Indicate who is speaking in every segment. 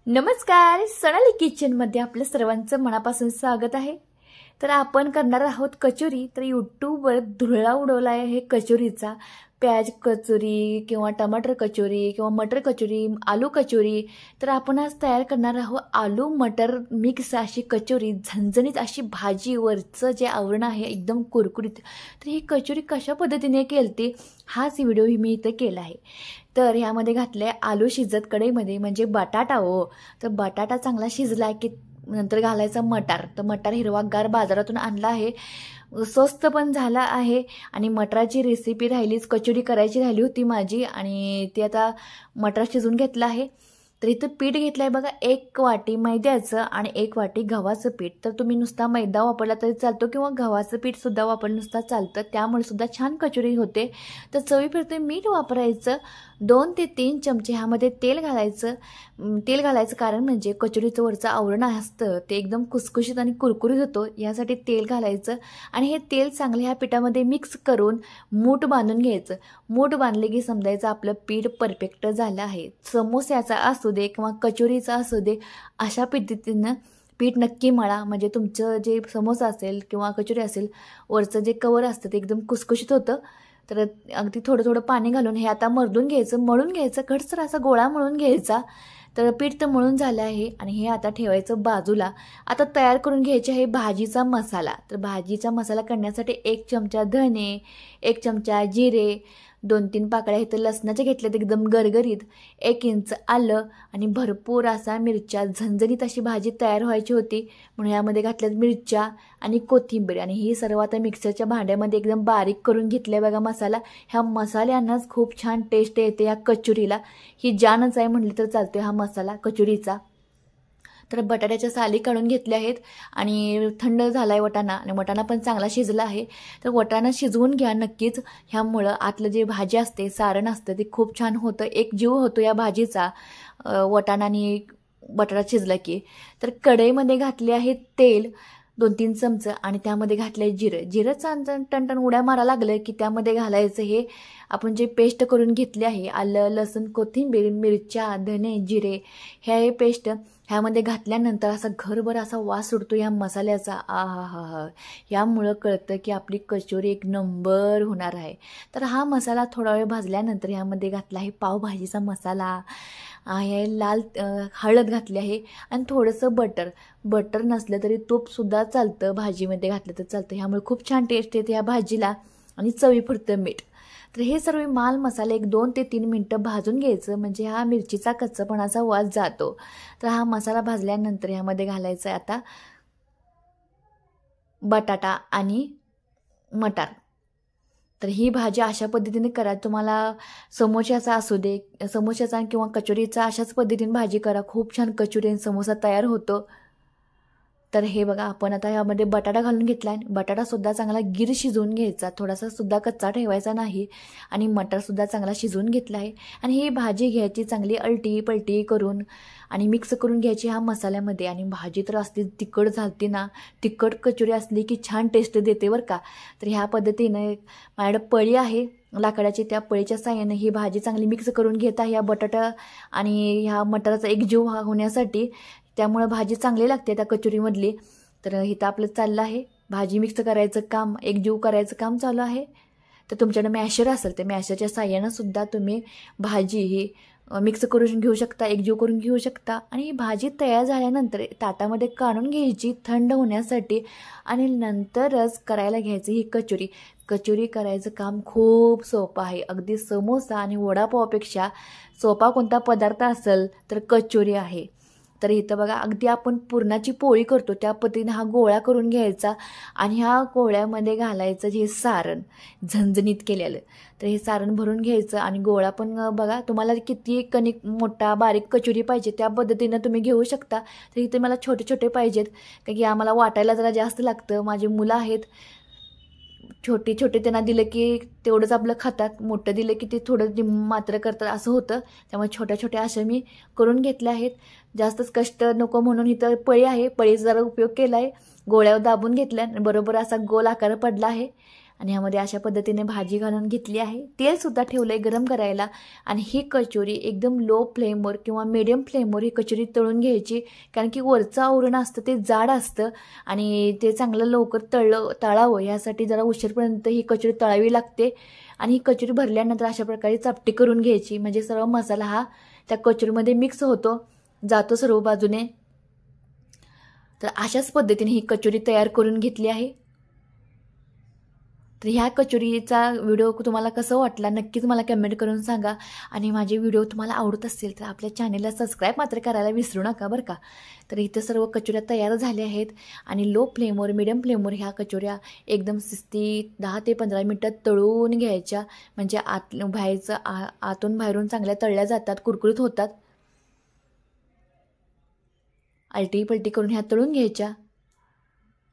Speaker 1: नमस्कार, सोनाली किचनमध्ये आपल्या सर्वांचं मनापासून स्वागत आहे। तर आपण करणार आहोत कचोरी। तर यूट्यूबवर धुळा उडवला आहे हे कचोरीचा। प्याज कचोरी किंवा टमाटर कचोरी किंवा मटर कचोरी, आलू कचोरी। तर आपण आज तयार करणार आहोत आलू मटर मिक्स अशी कचोरी, झणझणीत अशी भाजी, वरचं जे आवरण आहे एकदम कुरकुरीत। तर ही कचोरी कशा पद्धतीने केलती हाच व्हिडिओ मी इथे केला आहे। तर यामध्ये घातले आलू शिजत कढईमध्ये, म्हणजे बटाटा हो। तर बटाटा चांगला शिजला की नंतर घालायचा मटार। तर मटार हिरवागार बाजारातून आणला आहे, स्वस्त पण झाला आहे। आणि मटाराची रेसिपी राहिलीच, कचोरी करायची राहिली होती माझी आणि ती आता मटार शिजून घेतला आहे। तर इथं पीठ घेतलं आहे बघा, 1 वाटी मैद्याचं आणि 1 वाटी गव्हाचं पीठ। तर तुम्ही नुसता मैदा वापरला तरी चालतो किंवा गव्हाचं पीठ सुद्धा वापरलं नुसता चालतं, त्यामुळे सुद्धा छान कचोरी होते। तर चवीपुरते मीठ वापरायचं, 2 ते 3 चमचे ह्यामध्ये तेल घालायचं। तेल घालायचं कारण म्हणजे कचोरीचं वरचं आवरण असतं ते एकदम कुसकुशीत आणि कुरकुरीत होतो, यासाठी तेल घालायचं। आणि हे तेल चांगले ह्या पिठामध्ये मिक्स करून मूठ बांधून घ्यायचं। मूठ बांधले की समजायचं आपलं पीठ परफेक्ट झालं आहे। समोस्याचा असू दे किंवा कचोरीचा असू दे, अशा पद्धतीनं पीठ नक्की मळा, म्हणजे तुमचं जे समोसा असेल किंवा कचोरी असेल, वरचं जे कवर असतं ते एकदम कुसकुशीत होतं। तर अगदी थोडं थोडं पाणी घालून हे आता मर्दून घ्यायचं, मळून घ्यायचं, घटसर असा गोळा मळून घ्यायचा। तर पीठ तर मळून झालं आहे आणि हे आता ठेवायचं बाजूला। आता तयार करून घ्यायचे आहे भाजीचा मसाला। तर भाजीचा मसाला करण्यासाठी 1 चमचा धने, 1 चमचा जिरे, 2-3 पाकळ्या इथं लसणाच्या घेतल्यात एकदम गरगरीत, 1 इंच आलं आणि भरपूर असा मिरच्या। झणझणीत अशी भाजी तयार व्हायची होती म्हणून यामध्ये घातल्यात मिरच्या आणि कोथिंबीर। आणि ही सर्व आता मिक्सरच्या भांड्यामध्ये एकदम बारीक करून घेतले बघा मसाला। ह्या मसाल्यानाच खूप छान टेस्ट येते या कचोरीला, ही जानच आहे म्हटली तर चालते हा मसाला कचोरीचा। तर बटाट्याच्या साली काढून घेतल्या आहेत आणि थंड झाला आहे वटाणा, आणि वटाणा पण चांगला शिजला आहे। तर वटाणा शिजवून घ्या नक्कीच, ह्यामुळं आतलं जे भाजी असते, सारण असतं ते खूप छान होतं, एक जीव होतो या भाजीचा वटाणा आणि बटाटा शिजला की। तर कढईमध्ये घातले आहे तेल 2-3 चमचे आणि त्यामध्ये घातले जिरं टणटण उड्या मारा लागलं की त्यामध्ये घालायचं हे आपण जे पेस्ट करून घेतले आहे, आलं लसूण कोथिंबीर मिरच्या धने जिरे, हे पेस्ट ह्यामध्ये घातल्यानंतर असा घरभर असा वास सुटतो या मसाल्याचा। आहा, यामुळं कळतं की आपली कचोरी एक नंबर होणार आहे। तर हा मसाला थोडा वेळ भाजल्यानंतर ह्यामध्ये घातला आहे पावभाजीचा मसाला, आहे लाल हळद घातली आहे आणि थोडंसं बटर नसलं तरी तूपसुद्धा चालतं, भाजीमध्ये घातलं तर चालतं, ह्यामुळे खूप छान टेस्ट येते या भाजीला। आणि चवीपुरतं मीठ। तर हे सर्व माल मसाले 1 2 ते 3 मिनटं भाजून घ्यायचं, म्हणजे हा मिरचीचा कच्चापणाचा वास जातो। तर हा मसाला भाजल्यानंतर ह्यामध्ये घालायचा आहे आता बटाटा आणि मटार। तर ही भाजी अशा पद्धतीने करा, तुम्हाला समोशाचा असू दे, समोशाचा किंवा कचोरीचा अशाच पद्धतीने भाजी करा, खूप छान कचोरी आणि समोसा तयार होतो। तर हे बघा आपण आता यामध्ये बटाटा घालून घेतला आहे, बटाटासुद्धा चांगला गिर शिजवून घ्यायचा, थोडासा सुद्धा कच्चा ठेवायचा नाही। आणि मटरसुद्धा चांगला शिजवून घेतला आहे आणि ही भाजी घ्यायची चांगली अलटी पलटी करून आणि मिक्स करून घ्यायची ह्या मसाल्यामध्ये। आणि भाजी तर असली तिखट झालती ना, तिखट कचोरी असली की छान टेस्ट देते बरं का। तर ह्या पद्धतीने माझ्याकडे पळी आहे लाकडाची, त्या पळीच्या साहाय्याने ही भाजी चांगली मिक्स करून घेत आहे या बटाटा आणि ह्या मटाराचा एकजीव होण्यासाठी, त्यामुळे भाजी चांगली लागते त्या कचोरीमधली। तर इथं आपलं चाललं आहे भाजी मिक्स करायचं काम, एकजीव करायचं काम चालू आहे। तर तुमच्याकडे मॅशर असेल तर मॅशरच्या साहाय्यानं सुद्धा तुम्ही भाजी ही मिक्स करून घेऊ शकता, एकजीव करून घेऊ शकता। आणि ही भाजी तयार झाल्यानंतर ताटामध्ये काढून घ्यायची थंड होण्यासाठी आणि नंतरच करायला घ्यायची ही कचोरी। कचोरी करायचं काम खूप सोपं आहे, अगदी समोसा आणि वडापावपेक्षा सोपा कोणता पदार्थ असेल तर कचोरी आहे। तर इथं बघा अगदी आपण पुरणाची पोळी करतो त्या पद्धतीने हा गोळा करून घ्यायचा आणि ह्या गोळ्यामध्ये घालायचं हे सारण झणझणीत केलेलं। तर हे सारण भरून घ्यायचं आणि गोळा पण बघा तुम्हाला किती कणिक मोठा बारीक कचोरी पाहिजे त्या पद्धतीनं तुम्ही घेऊ शकता। तर इथे मला छोटे छोटे पाहिजेत, कारण की आम्हाला वाटायला जरा जास्त लागतं, माझी मुलं आहेत, छोटे छोटे त्यांना दिलं की तेवढंच आपलं खातात, मोठं दिलं की ते थोडं मात्र करतात, असं होतं। त्यामुळे छोट्या छोट्या अशा मी करून घेतल्या आहेत, जास्तच कष्ट नको म्हणून इथं पळी आहे, पळीचा जरा उपयोग केला आहे, गोळ्यावर दाबून घेतल्या, बरोबर असा गोल आकार पडला आहे। आणि ह्यामध्ये अशा पद्धतीने भाजी घालून घेतली आहे. तेलसुद्धा ठेवलं आहे गरम करायला. आणि ही कचोरी एकदम लो फ्लेमवर किंवा मीडियम फ्लेमवर ही कचोरी तळून घ्यायची, कारण की वरचं आवरण असतं ते जाड असतं आणि ते चांगलं लवकर तळावं यासाठी जरा उशीरपर्यंत ही कचोरी तळावी लागते. आणि ही कचोरी भरल्यानंतर अशा प्रकारे चपटी करून घ्यायची, म्हणजे सर्व मसाला हा त्या कचोरीमध्ये मिक्स होतो, जातो सर्व बाजूने. तर अशाच पद्धतीने ही कचोरी तयार करून घेतली आहे. तर ह्या कचोरीचा व्हिडिओ तुम्हाला कसं वाटला नक्कीच मला कमेंट करून सांगा. आणि माझे व्हिडिओ तुम्हाला आवडत असतील तर आपल्या चॅनेलला सबस्क्राईब मात्र करायला विसरू नका बरं का. तर इथं सर्व कचोऱ्या तयार झाल्या आहेत आणि लो फ्लेमवर मीडियम फ्लेमवर ह्या कचोऱ्या एकदम शिस्तीत 10 ते 15 मिनटात तळून घ्यायच्या, म्हणजे आतून बाहेरून चांगल्या तळल्या जातात, कुरकुरीत होतात. आलटी पलटी करून ह्या तळून घ्यायच्या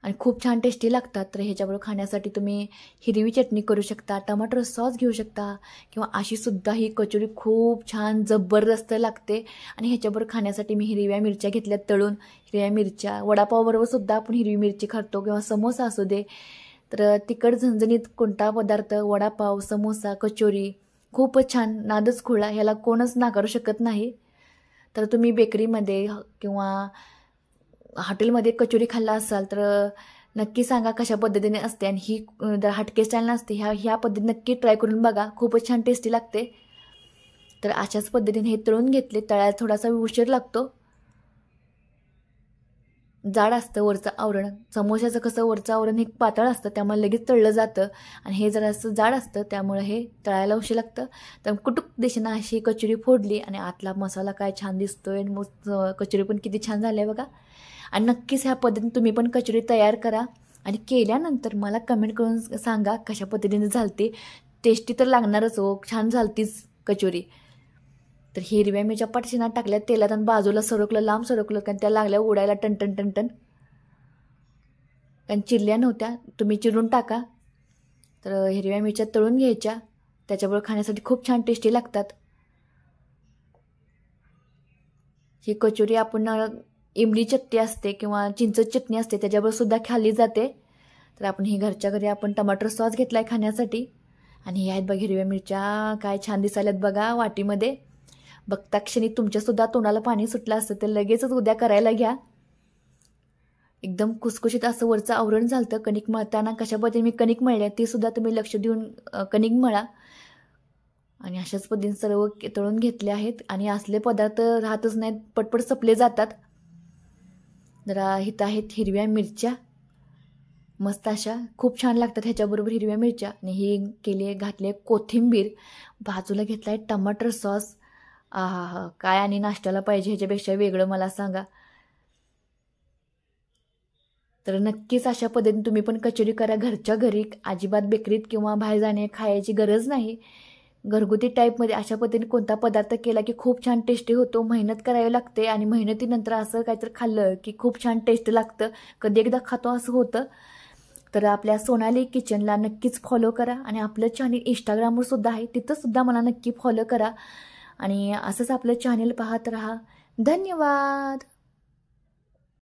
Speaker 1: आणि खूप छान टेस्टी लागतात. तर ह्याच्याबरोबर खाण्यासाठी तुम्ही हिरवी चटणी करू शकता, टमाटर सॉस घेऊ शकता, किंवा अशीसुद्धा ही कचोरी खूप छान जबरदस्त लागते. आणि ह्याच्याबरोबर खाण्यासाठी मी हिरव्या मिरच्या घेतल्यात तळून. हिरव्या मिरच्या वडापावबरोबरसुद्धा आपण हिरवी मिरची खातो, किंवा समोसा असू दे. तर तिखट झणझणीत कोणता पदार्थ, वडापाव, समोसा, कचोरी खूपच छान, नादच खुळा, ह्याला कोणच नाकारू शकत नाही. तर तुम्ही बेकरीमध्ये किंवा हॉटेलमध्ये कचोरी खाल्ला असाल तर नक्की सांगा कशा पद्धतीने असते. आणि ही हटके स्टाईल नसते, ह्या पद्धतीने नक्की ट्राय करून बघा, खूपच छान टेस्टी लागते. तर अशाच पद्धतीने हे तळून घेतले. तळायला थोडासा उशीर लागतो, जाड असतं वरचं आवरण. समोशाचं कसं वरचं आवरण हे पातळ असतं, त्यामुळे लगेच तळलं जातं, आणि हे जरासं जाड असतं, त्यामुळे हे तळायला उशीर लागतं. तर कुटुक दिशेनं अशी कचोरी फोडली आणि आतला मसाला काय छान दिसतोय, मग कचोरी पण किती छान झाली आहे बघा. आणि नक्कीच ह्या पद्धतीने तुम्ही पण कचोरी तयार करा आणि केल्यानंतर मला कमेंट करून सांगा कशा पद्धतीने झालती. टेस्टी तर लागणारच हो, छान झालतीच कचोरी. तर हिरव्या मिरच्या पाठशिना टाकल्या तेलात आणि बाजूला सरकलं, लांब सरकलं, कारण त्या लागल्या उडायला टनटन टनटन, कारण चिरल्या नव्हत्या. तुम्ही चिरून टाका. तर हिरव्या मिरच्या तळून घ्यायच्या, त्याच्याबरोबर खाण्यासाठी खूप छान टेस्टी लागतात. ही कचोरी आपण इमली चटणी असते किंवा चिंच चटणी असते त्याच्याबरोबर सुद्धा खाल्ली जाते. तर आपण ही घरच्या घरी आपण टमाटर सॉस घेतला आहे खाण्यासाठी. आणि हे आहेत बघा हिरव्या मिरच्या, काय छान दिसायल्यात बघा वाटीमध्ये. बघता क्षणी तुमच्यासुद्धा तोंडाला पाणी सुटलं असतं तर लगेचच उद्या करायला घ्या. एकदम कुसकुशीत असं वरचं आवरण झालं. कणिक मळताना कशा पद्धतीने मी कणिक मळल्या ते सुद्धा तुम्ही लक्ष देऊन कणिक मळा. आणि अशाच पद्धतीने सर्व तळून घेतले आहेत. आणि असले पदार्थ राहतच नाहीत, पटपट संपले जातात. जरा इथं आहेत हिरव्या मिरच्या, मस्त अशा खूप छान लागतात ह्याच्याबरोबर हिरव्या मिरच्या. आणि ही केली घातली कोथिंबीर, बाजूला घेतला आहे टमाटर सॉस. आहा, काय आणि नाश्त्याला पाहिजे ह्याच्यापेक्षा वेगळं मला सांगा. तर नक्कीच अशा पद्धतीने तुम्ही पण कचोरी करा घरच्या घरी. अजिबात बेकरीत किंवा बाहेर जाणे खायची गरज नाही. घरगुती टाईपमध्ये अशा पद्धतीने कोणता पदार्थ केला की खूप छान टेस्टी होतो. मेहनत करावी लागते आणि मेहनतीनंतर असं काहीतरी खाल्लं की खूप छान टेस्ट लागतं. कधी एकदा खातो असं होतं. तर आपल्या सोनाली किचनला नक्कीच फॉलो करा. आणि आपलं चॅनल इंस्टाग्रामवर सुद्धा आहे, तिथंसुद्धा मला नक्की फॉलो करा. आणि असंच आपलं चॅनल पाहत राहा. धन्यवाद.